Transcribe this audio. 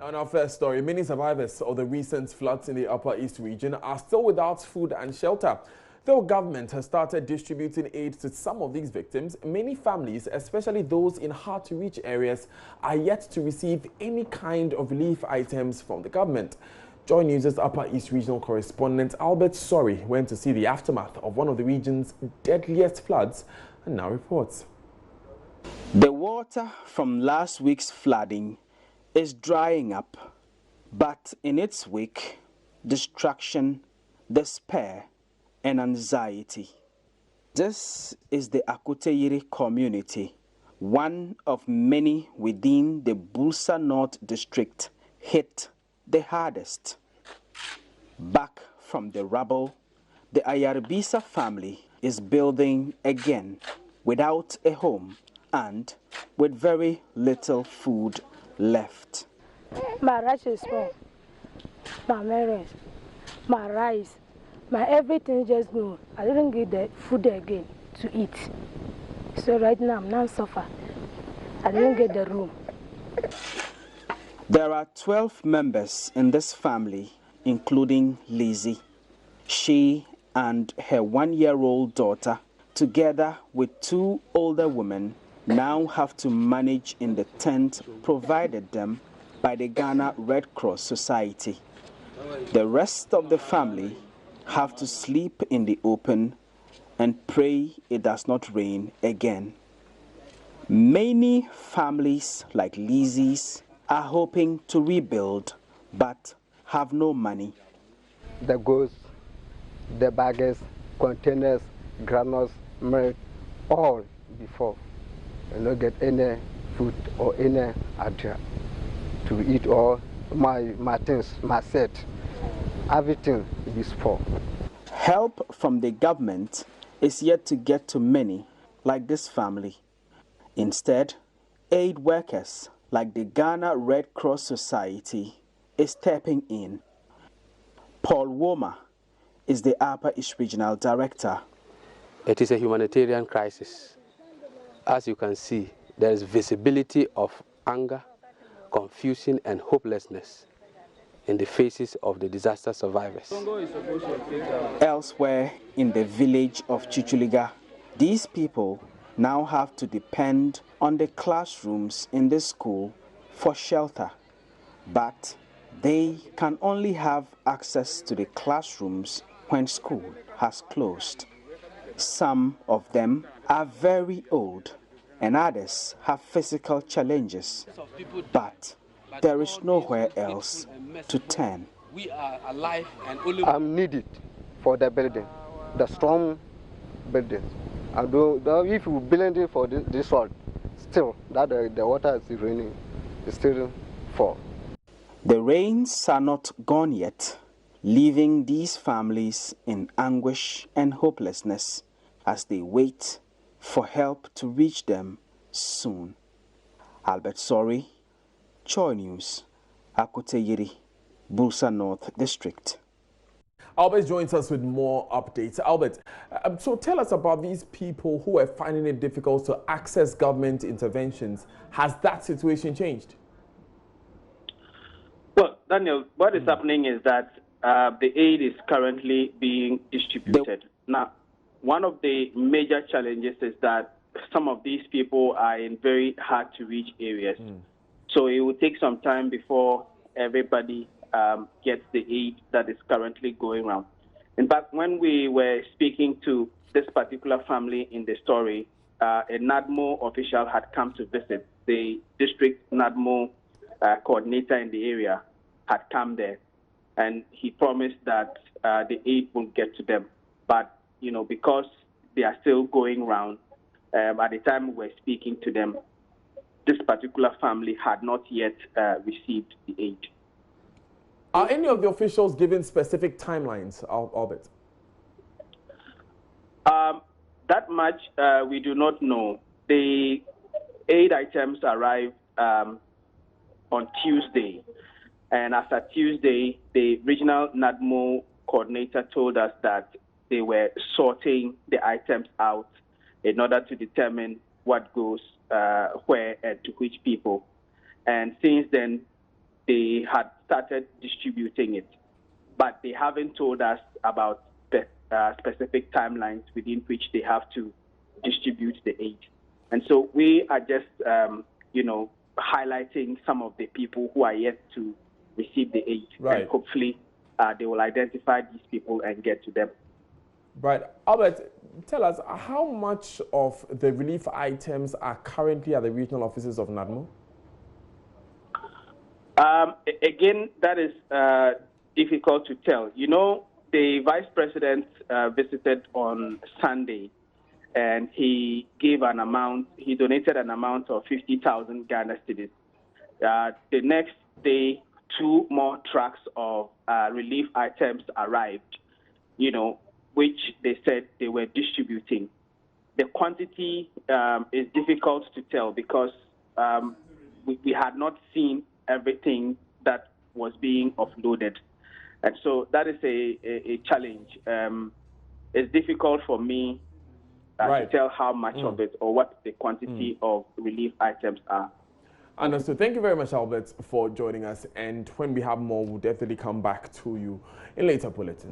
On our first story, many survivors of the recent floods in the Upper East region are still without food and shelter. Though government has started distributing aid to some of these victims, many families, especially those in hard-to-reach areas, are yet to receive any kind of relief items from the government. Joy News' Upper East regional correspondent Albert Sorry went to see the aftermath of one of the region's deadliest floods and now reports. The water from last week's flooding is drying up, but in its wake, destruction, despair, and anxiety. This is the Akuteyiri community, one of many within the Bulsa North district hit the hardest. Back from the rubble, the Ayarbisa family is building again without a home and with very little food left. My rice is small, my marriage, my rice, my everything just gone. I didn't get the food again to eat. So right now I'm not suffer. I didn't get the room. There are 12 members in this family, including Lizzie. She and her one-year-old daughter, together with two older women, now have to manage in the tent provided them by the Ghana Red Cross Society. The rest of the family have to sleep in the open and pray it does not rain again. Many families like Lizzie's are hoping to rebuild but have no money. The goods, the bags, containers, granules, milk, all before. I don't get any food or any idea to eat all my things, my set, everything is poor. Help from the government is yet to get to many like this family. Instead, aid workers like the Ghana Red Cross Society is stepping in. Paul Woma is the Upper East Regional Director. It is a humanitarian crisis. As you can see, there is visibility of anger, confusion, and hopelessness in the faces of the disaster survivors. Elsewhere in the village of Chichuliga, these people now have to depend on the classrooms in the school for shelter, but they can only have access to the classrooms when school has closed. Some of them are very old and others have physical challenges, but there is nowhere else to turn. I'm needed for the building, the strong building. If you build it for this one, still that the water is raining, it's still fall. The rains are not gone yet, leaving these families in anguish and hopelessness as they wait for help to reach them soon. Albert Sorry, Joy News, Akuteyiri, Bulsa North District. Albert joins us with more updates. Albert, so tell us about these people who are finding it difficult to access government interventions. Has that situation changed? Well, Daniel, what is happening is that the aid is currently being distributed. Now, one of the major challenges is that some of these people are in very hard-to-reach areas. So it will take some time before everybody gets the aid that is currently going around. In fact, when we were speaking to this particular family in the story, a NADMO official had come to visit. The district NADMO coordinator in the area had come there, and he promised that the aid will get to them. But, you know, because they are still going around, at the time we were speaking to them, this particular family had not yet received the aid. Are any of the officials given specific timelines, Albert? That much we do not know. The aid items arrived on Tuesday, and after Tuesday, the regional NADMO coordinator told us that they were sorting the items out in order to determine what goes where and to which people. And since then, they had started distributing it, but they haven't told us about the specific timelines within which they have to distribute the aid. And so we are just, highlighting some of the people who are yet to receive the aid. Right. And hopefully they will identify these people and get to them. Right. Albert, tell us, how much of the relief items are currently at the regional offices of NADMO? Again, that is difficult to tell. You know, the vice president visited on Sunday, and he gave an amount, he donated an amount of 50,000 Ghana cedis. The next day, 2 more trucks of relief items arrived, which they said they were distributing. The quantity is difficult to tell because we had not seen everything that was being offloaded. And so that is a challenge. It's difficult for me to tell how much of it or what the quantity of relief items are. Understood. Thank you very much, Albert, for joining us. And when we have more, we'll definitely come back to you in later bulletins.